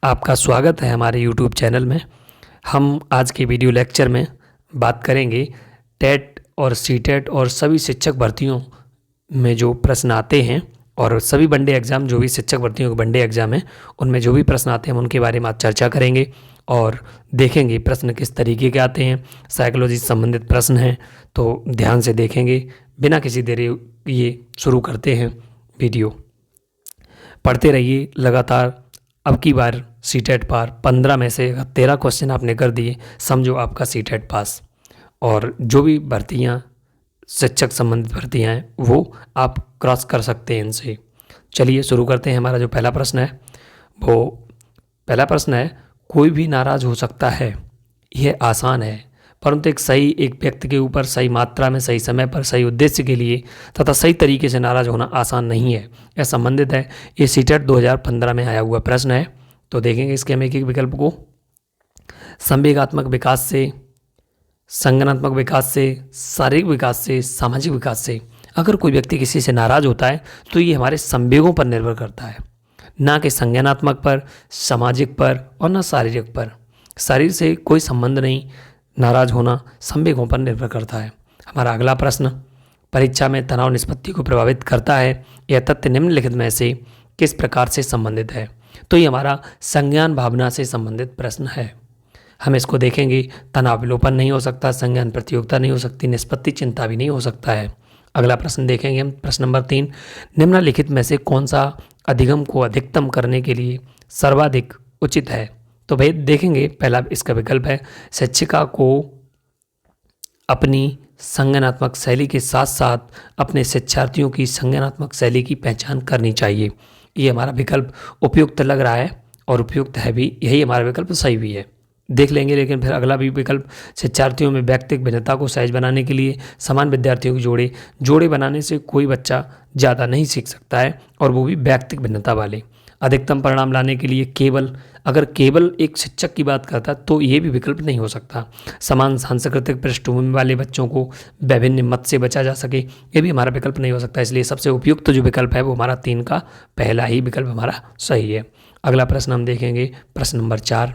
आपका स्वागत है हमारे यूट्यूब चैनल में। हम आज के वीडियो लेक्चर में बात करेंगे टेट और सीटेट और सभी शिक्षक भर्तियों में जो प्रश्न आते हैं और सभी वनडे एग्ज़ाम, जो भी शिक्षक भर्तियों के वनडे एग्ज़ाम हैं उनमें जो भी प्रश्न आते हैं हम उनके बारे में आज चर्चा करेंगे और देखेंगे प्रश्न किस तरीके के आते हैं। साइकोलॉजी से संबंधित प्रश्न हैं तो ध्यान से देखेंगे। बिना किसी देरी ये शुरू करते हैं वीडियो। पढ़ते रहिए लगातार। अब की बार सीटेट पार 15 में से 13 क्वेश्चन आपने कर दिए, समझो आपका सीटेट पास। और जो भी भर्तियां शिक्षक संबंधित भर्तियां हैं वो आप क्रॉस कर सकते हैं इनसे। चलिए शुरू करते हैं। हमारा जो पहला प्रश्न है वो पहला प्रश्न है, कोई भी नाराज़ हो सकता है। यह आसान है, परंतु एक व्यक्ति के ऊपर सही मात्रा में, सही समय पर, सही उद्देश्य के लिए तथा सही तरीके से नाराज़ होना आसान नहीं है। यह संबंधित है, ये सीटेट 2015 में आया हुआ प्रश्न है। तो देखेंगे इसके हम एक एक विकल्प को। संवेगात्मक विकास से, संज्ञानात्मक विकास से, शारीरिक विकास से, सामाजिक विकास से। अगर कोई व्यक्ति किसी से नाराज़ होता है तो ये हमारे संवेगों पर निर्भर करता है, ना कि संज्ञानात्मक पर, सामाजिक पर और ना शारीरिक पर। शरीर से कोई संबंध नहीं, नाराज़ होना संवेगों पर निर्भर करता है। हमारा अगला प्रश्न, परीक्षा में तनाव निष्पत्ति को प्रभावित करता है। यह तथ्य निम्नलिखित में से किस प्रकार से संबंधित है? तो ये हमारा संज्ञान भावना से संबंधित प्रश्न है। हम इसको देखेंगे। तनाव विलोपन नहीं हो सकता, संज्ञान प्रतियोगिता नहीं हो सकती, निष्पत्ति चिंता भी नहीं हो सकता है। अगला प्रश्न देखेंगे हम, प्रश्न नंबर 3, निम्नलिखित में से कौन सा अधिगम को अधिकतम करने के लिए सर्वाधिक उचित है? तो भाई देखेंगे, पहला इसका विकल्प है, शिक्षिका को अपनी संज्ञानात्मक शैली के साथ साथ अपने शिक्षार्थियों की संज्ञानात्मक शैली की पहचान करनी चाहिए। ये हमारा विकल्प उपयुक्त लग रहा है और उपयुक्त है भी, यही हमारा विकल्प सही भी है। देख लेंगे। लेकिन फिर अगला भी विकल्प, शिक्षार्थियों में व्यक्तिगत भिन्नता को सहज बनाने के लिए समान विद्यार्थियों के जोड़े बनाने से कोई बच्चा ज़्यादा नहीं सीख सकता है, और वो भी व्यक्तिगत भिन्नता वाले। अधिकतम परिणाम लाने के लिए केवल एक शिक्षक की बात करता तो ये भी विकल्प नहीं हो सकता। समान सांस्कृतिक पृष्ठभूमि वाले बच्चों को विभिन्न मत से बचा जा सके, ये भी हमारा विकल्प नहीं हो सकता। इसलिए सबसे उपयुक्त जो विकल्प है वो हमारा 3 का पहला ही विकल्प हमारा सही है। अगला प्रश्न हम देखेंगे, प्रश्न नंबर 4,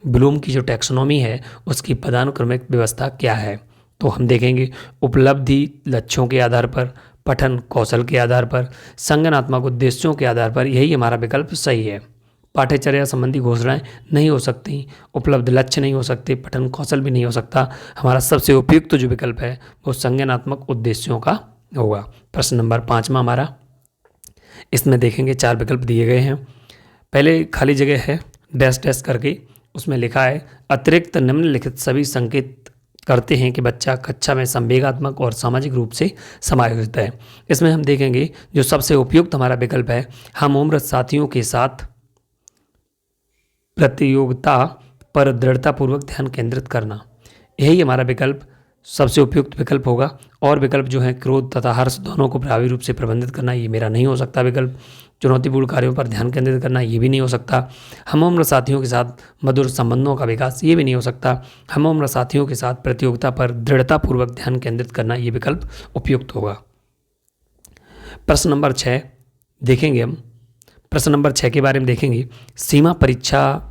ब्लूम की जो टैक्सोनॉमी है उसकी पदानुक्रमिक व्यवस्था क्या है? तो हम देखेंगे, उपलब्धि लक्ष्यों के आधार पर, पठन कौशल के आधार पर, संज्ञानात्मक उद्देश्यों के आधार पर, यही हमारा विकल्प सही है। पाठ्यचर्या संबंधी घोषणाएं नहीं हो सकती, उपलब्ध लक्ष्य नहीं हो सकते, पठन कौशल भी नहीं हो सकता। हमारा सबसे उपयुक्त जो विकल्प है वो संज्ञानात्मक उद्देश्यों का होगा। प्रश्न नंबर 5 हमारा, इसमें देखेंगे 4 विकल्प दिए गए हैं। पहले खाली जगह है डैश डैश करके, उसमें लिखा है, अतिरिक्त निम्नलिखित सभी संकेत करते हैं कि बच्चा कक्षा में संवेगात्मक और सामाजिक रूप से समायोजित है। इसमें हम देखेंगे जो सबसे उपयुक्त हमारा विकल्प है, हम उम्र साथियों के साथ प्रतियोगिता पर दृढ़तापूर्वक ध्यान केंद्रित करना, यही हमारा विकल्प सबसे उपयुक्त विकल्प होगा। और विकल्प जो है, क्रोध तथा हर्ष दोनों को प्रभावी रूप से प्रबंधित करना, ये मेरा नहीं हो सकता विकल्प। चुनौतीपूर्ण कार्यों पर ध्यान केंद्रित करना, ये भी नहीं हो सकता। हम उम्र साथियों के साथ मधुर संबंधों का विकास, ये भी नहीं हो सकता। हम उम्र साथियों के साथ प्रतियोगिता पर दृढ़तापूर्वक ध्यान केंद्रित करना, ये विकल्प उपयुक्त होगा। प्रश्न नंबर 6 देखेंगे हम। प्रश्न नंबर 6 के बारे में देखेंगे, सीमा परीक्षा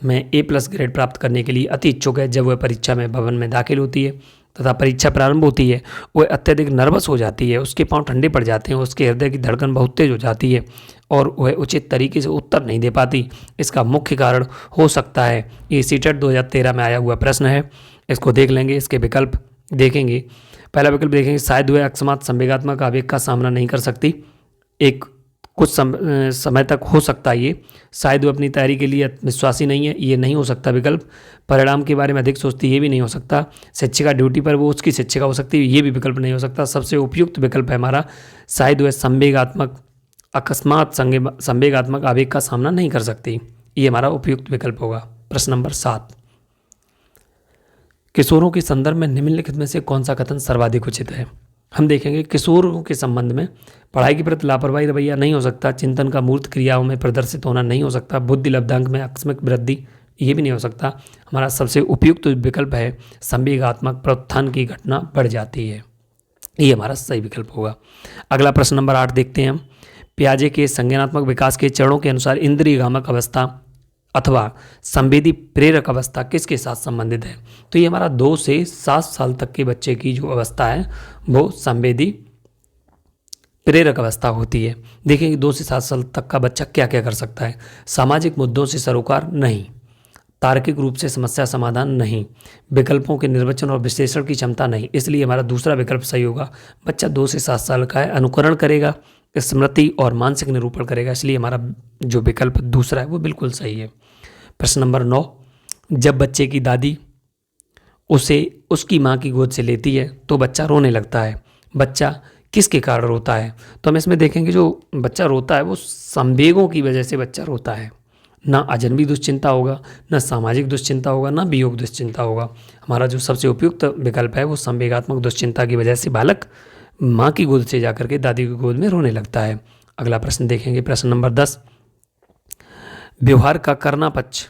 में A+ ग्रेड प्राप्त करने के लिए अति इच्छुक है। जब वह परीक्षा में भवन में दाखिल होती है तथा परीक्षा प्रारंभ होती है, वह अत्यधिक नर्वस हो जाती है, उसके पांव ठंडे पड़ जाते हैं, उसके हृदय की धड़कन बहुत तेज हो जाती है और वह उचित तरीके से उत्तर नहीं दे पाती। इसका मुख्य कारण हो सकता है, ये सीटेट 2013 में आया हुआ प्रश्न है। इसको देख लेंगे। इसके विकल्प देखेंगे। पहला विकल्प देखेंगे, शायद वह अकस्मात संवेगात्मक आवेग का सामना नहीं कर सकती। एक कुछ समय तक हो सकता है ये। शायद वो अपनी तैयारी के लिए विश्वासी नहीं है, ये नहीं हो सकता विकल्प। परिणाम के बारे में अधिक सोचती, ये भी नहीं हो सकता। शिक्षिका ड्यूटी पर वो उसकी शिक्षिका हो सकती है, ये भी विकल्प नहीं हो सकता। सबसे उपयुक्त विकल्प है हमारा, शायद वह अकस्मात संवेगात्मक आवेग का सामना नहीं कर सकती, ये हमारा उपयुक्त विकल्प होगा। प्रश्न नंबर 7, किशोरों के संदर्भ में निम्नलिखित में से कौन सा कथन सर्वाधिक उचित है? हम देखेंगे, किशोरों के संबंध में पढ़ाई के प्रति लापरवाही रवैया नहीं हो सकता, चिंतन का मूर्त क्रियाओं में प्रदर्शित होना नहीं हो सकता, बुद्धि लब्धांक में आकस्मिक वृद्धि, ये भी नहीं हो सकता। हमारा सबसे उपयुक्त विकल्प है, संवेगात्मक प्रोत्थान की घटना बढ़ जाती है, ये हमारा सही विकल्प होगा। अगला प्रश्न नंबर 8 देखते हैं हम। पियाजे के संज्ञानात्मक विकास के चरणों के अनुसार इंद्रियगामक अवस्था अथवा संवेदी प्रेरक अवस्था किसके साथ संबंधित है? तो ये हमारा 2 से 7 साल तक के बच्चे की जो अवस्था है वो संवेदी प्रेरक अवस्था होती है। देखेंगे 2 से 7 साल तक का बच्चा क्या क्या कर सकता है। सामाजिक मुद्दों से सरोकार नहीं, तार्किक रूप से समस्या समाधान नहीं, विकल्पों के निर्वचन और विश्लेषण की क्षमता नहीं। इसलिए हमारा दूसरा विकल्प सही होगा। बच्चा 2 से 7 साल का है, अनुकरण करेगा, स्मृति और मानसिक निरूपण करेगा, इसलिए हमारा जो विकल्प दूसरा है वो बिल्कुल सही है। प्रश्न नंबर 9, जब बच्चे की दादी उसे उसकी माँ की गोद से लेती है तो बच्चा रोने लगता है। बच्चा किसके कारण रोता है? तो हम इसमें देखेंगे जो बच्चा रोता है वो संवेगों की वजह से बच्चा रोता है। ना अजनबी दुश्चिंता होगा, ना सामाजिक दुश्चिंता होगा, ना वियोग दुश्चिंता होगा। हमारा जो सबसे उपयुक्त विकल्प है वो संवेगात्मक दुश्चिंता की वजह से बालक माँ की गोद से जाकर के दादी की गोद में रोने लगता है। अगला प्रश्न देखेंगे, प्रश्न नंबर 10, व्यवहार का करना पक्ष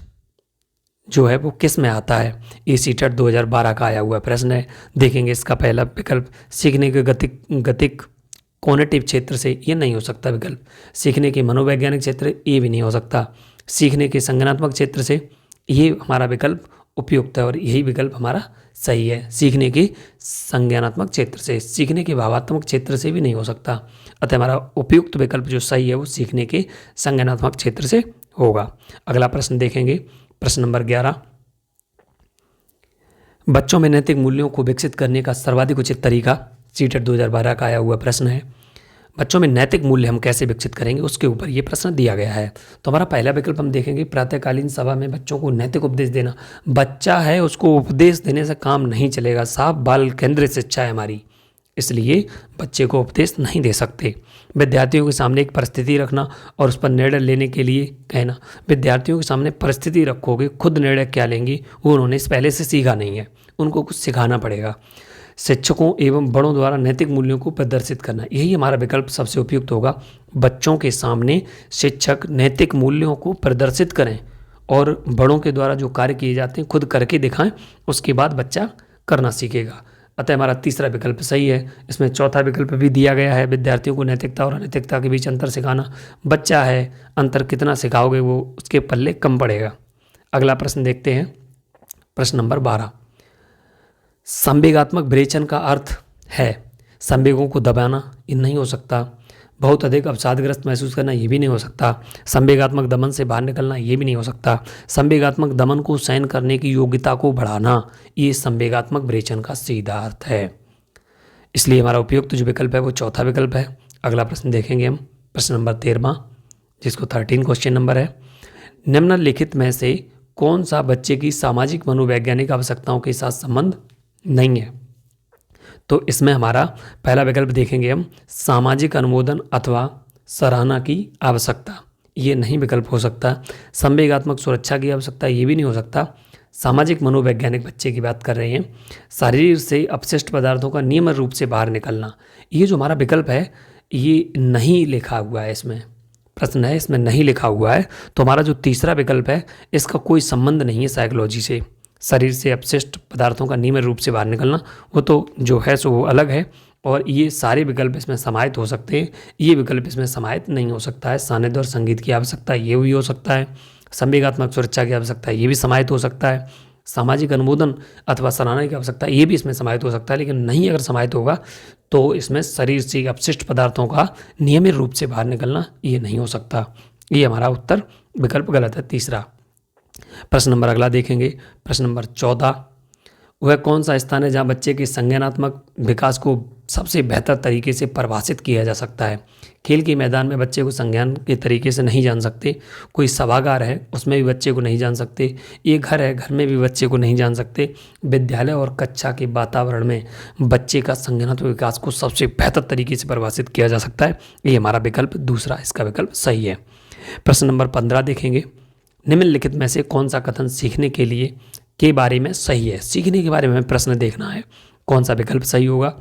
जो है वो किस में आता है? ये सीटेट 2012 का आया हुआ प्रश्न है। देखेंगे इसका पहला विकल्प सीखने के गतिक कॉग्निटिव क्षेत्र से, ये नहीं हो सकता विकल्प। सीखने के मनोवैज्ञानिक क्षेत्र, ये भी नहीं हो सकता। सीखने के संज्ञानात्मक क्षेत्र से, ये हमारा विकल्प उपयुक्त है और यही विकल्प हमारा सही है। सीखने के संज्ञानात्मक क्षेत्र से, सीखने के भावात्मक क्षेत्र से भी नहीं हो सकता। अतः हमारा उपयुक्त विकल्प जो सही है वो सीखने के संज्ञानात्मक क्षेत्र से होगा। अगला प्रश्न देखेंगे, प्रश्न नंबर 11, बच्चों में नैतिक मूल्यों को विकसित करने का सर्वाधिक उचित तरीका, सीटेट 2012 का आया हुआ प्रश्न है। बच्चों में नैतिक मूल्य हम कैसे विकसित करेंगे उसके ऊपर ये प्रश्न दिया गया है। तो हमारा पहला विकल्प हम देखेंगे, प्रातःकालीन सभा में बच्चों को नैतिक उपदेश देना। बच्चा है, उसको उपदेश देने से काम नहीं चलेगा। साफ बाल केंद्रित शिक्षा है हमारी, इसलिए बच्चे को उपदेश नहीं दे सकते। विद्यार्थियों के सामने एक परिस्थिति रखना और उस पर निर्णय लेने के लिए कहना। विद्यार्थियों के सामने परिस्थिति रखोगे, खुद निर्णय क्या लेंगे वो उन्होंने पहले से सीखा नहीं है, उनको कुछ सिखाना पड़ेगा। शिक्षकों एवं बड़ों द्वारा नैतिक मूल्यों को प्रदर्शित करना, यही हमारा विकल्प सबसे उपयुक्त होगा। बच्चों के सामने शिक्षक नैतिक मूल्यों को प्रदर्शित करें और बड़ों के द्वारा जो कार्य किए जाते हैं खुद करके दिखाएं, उसके बाद बच्चा करना सीखेगा। अतः हमारा तीसरा विकल्प सही है। इसमें चौथा विकल्प भी दिया गया है, विद्यार्थियों को नैतिकता और अनैतिकता के बीच अंतर सिखाना। बच्चा है, अंतर कितना सिखाओगे वो उसके पल्ले कम पड़ेगा। अगला प्रश्न देखते हैं, प्रश्न नंबर 12, संवेगात्मक विरेचन का अर्थ है संवेगों को दबाना, ये नहीं हो सकता। बहुत अधिक अवसादग्रस्त महसूस करना, ये भी नहीं हो सकता। संवेगात्मक दमन से बाहर निकलना, ये भी नहीं हो सकता। संवेगात्मक दमन को सहन करने की योग्यता को बढ़ाना, ये संवेगात्मक विरेचन का सीधा अर्थ है। इसलिए हमारा उपयुक्त जो विकल्प है वो चौथा विकल्प है। अगला प्रश्न देखेंगे हम, प्रश्न नंबर 13, जिसको 13 क्वेश्चन नंबर है। निम्नलिखित में से कौन सा बच्चे की सामाजिक मनोवैज्ञानिक आवश्यकताओं के साथ संबंध नहीं है? तो इसमें हमारा पहला विकल्प देखेंगे हम, सामाजिक अनुमोदन अथवा सराहना की आवश्यकता, ये नहीं विकल्प हो सकता। संवेगात्मक सुरक्षा की आवश्यकता, ये भी नहीं हो सकता। सामाजिक मनोवैज्ञानिक बच्चे की बात कर रहे हैं। शरीर से अपशिष्ट पदार्थों का नियमित रूप से बाहर निकलना, ये जो हमारा विकल्प है ये नहीं लिखा हुआ है, इसमें प्रश्न है इसमें नहीं लिखा हुआ है। तो हमारा जो तीसरा विकल्प है इसका कोई संबंध नहीं है साइकोलॉजी से। शरीर से अपशिष्ट पदार्थों का नियमित रूप से बाहर निकलना वो तो जो है सो वो अलग है, और ये सारे विकल्प इसमें समाहित हो सकते हैं, ये विकल्प इसमें समाहित नहीं हो सकता है। सानिध्य और संगीत की आवश्यकता, ये भी हो सकता है। संवेगात्मक सुरक्षा की आवश्यकता, ये भी समाहित हो सकता है। सामाजिक अनुमोदन अथवा सराहना की आवश्यकता, ये भी इसमें समाहित हो सकता है। लेकिन नहीं अगर समाहित होगा तो इसमें शरीर से अपशिष्ट पदार्थों का नियमित रूप से बाहर निकलना, ये नहीं हो सकता। ये हमारा उत्तर विकल्प गलत है, तीसरा। प्रश्न नंबर अगला देखेंगे, प्रश्न नंबर 14, वह कौन सा स्थान है जहाँ बच्चे के संज्ञानात्मक विकास को सबसे बेहतर तरीके से परिभाषित किया जा सकता है? खेल के मैदान में बच्चे को संज्ञान के तरीके से नहीं जान सकते। कोई सभागार है उसमें भी बच्चे को नहीं जान सकते। ये घर है, घर में भी बच्चे को नहीं जान सकते। विद्यालय और कक्षा के वातावरण में बच्चे का संज्ञानात्मक विकास को सबसे बेहतर तरीके से परिभाषित किया जा सकता है। ये हमारा विकल्प दूसरा, इसका विकल्प सही है। प्रश्न नंबर 15 देखेंगे, निम्नलिखित में से कौन सा कथन सीखने के लिए के बारे में सही है? सीखने के बारे में प्रश्न देखना है, कौन सा विकल्प सही होगा।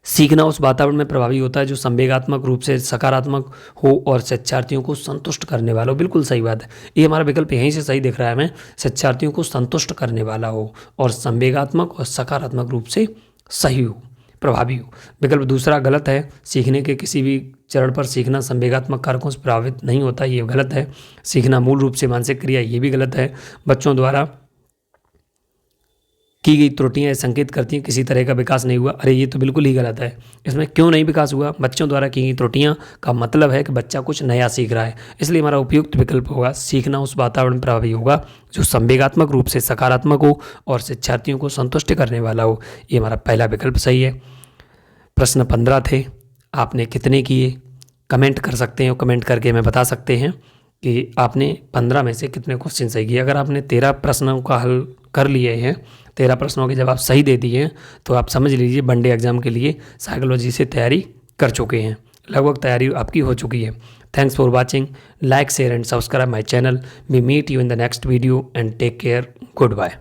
सीखना उस वातावरण में प्रभावी होता है जो संवेगात्मक रूप से सकारात्मक हो और शिक्षार्थियों को संतुष्ट करने वाला हो। बिल्कुल सही बात है, ये हमारा विकल्प यहीं से सही दिख रहा है हमें। शिक्षार्थियों को संतुष्ट करने वाला हो और संवेगात्मक और सकारात्मक रूप से सही हो। प्रभावी हो। विकल्प दूसरा गलत है, सीखने के किसी भी चरण पर सीखना संवेगात्मक कारकों से प्रभावित नहीं होता, ये गलत है। सीखना मूल रूप से मानसिक क्रिया, ये भी गलत है। बच्चों द्वारा की गई त्रुटियां संकेत करती हैं किसी तरह का विकास नहीं हुआ, अरे ये तो बिल्कुल ही गलत है। इसमें क्यों नहीं विकास हुआ? बच्चों द्वारा की गई त्रुटियां का मतलब है कि बच्चा कुछ नया सीख रहा है, इसलिए हमारा उपयुक्त विकल्प होगा सीखना उस वातावरण में प्रभावी होगा जो संवेगात्मक रूप से सकारात्मक हो और शिक्षार्थियों को संतुष्ट करने वाला हो। ये हमारा पहला विकल्प सही है। प्रश्न 15 थे, आपने कितने किए? कमेंट कर सकते हैं और कमेंट करके हमें बता सकते हैं कि आपने 15 में से कितने क्वेश्चन सही किए। अगर आपने 13 प्रश्नों का हल कर लिए हैं, 13 प्रश्नों के जवाब सही दे दिए हैं, तो आप समझ लीजिए वनडे एग्जाम के लिए साइकोलॉजी से तैयारी कर चुके हैं, लगभग तैयारी आपकी हो चुकी है। Thanks for watching, like share and subscribe my channel. We meet you in the next video and take care, good bye.